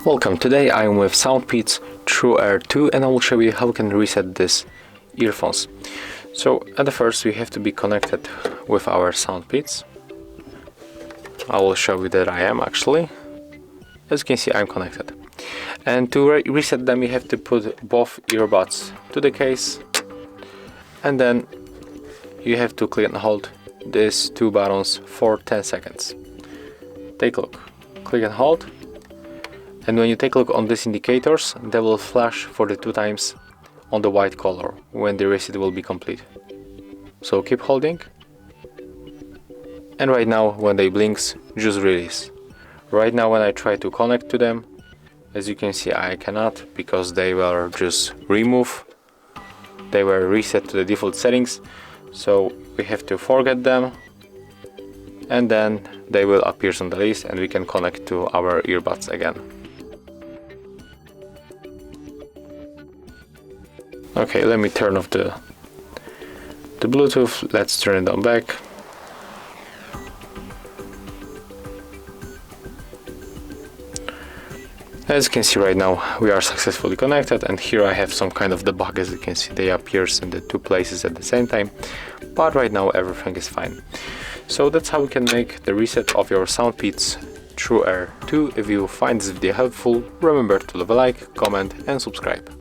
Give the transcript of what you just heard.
Welcome, today I am with SoundPeats TrueAir 2 and I will show you how we can reset these earphones. So at the first we have to be connected with our SoundPeats. I will show you that I am actually. As you can see, I'm connected. And to reset them you have to put both earbuds to the case, and then you have to click and hold these two buttons for 10 seconds. Take a look, click and hold. And when you take a look on these indicators, they will flash for the 2 times on the white color when the reset will be complete. So keep holding. And right now when they blinks, just release. Right now when I try to connect to them, as you can see I cannot, because they were just removed. They were reset to the default settings. So we have to forget them. And then they will appear on the list and we can connect to our earbuds again. Okay, let me turn off the Bluetooth. Let's turn it on back. As you can see right now, we are successfully connected, and here I have some kind of debug. As you can see, they appear in the 2 places at the same time, but right now everything is fine. So that's how we can make the reset of your SoundPeats TrueAir 2. If you find this video helpful, remember to leave a like, comment and subscribe.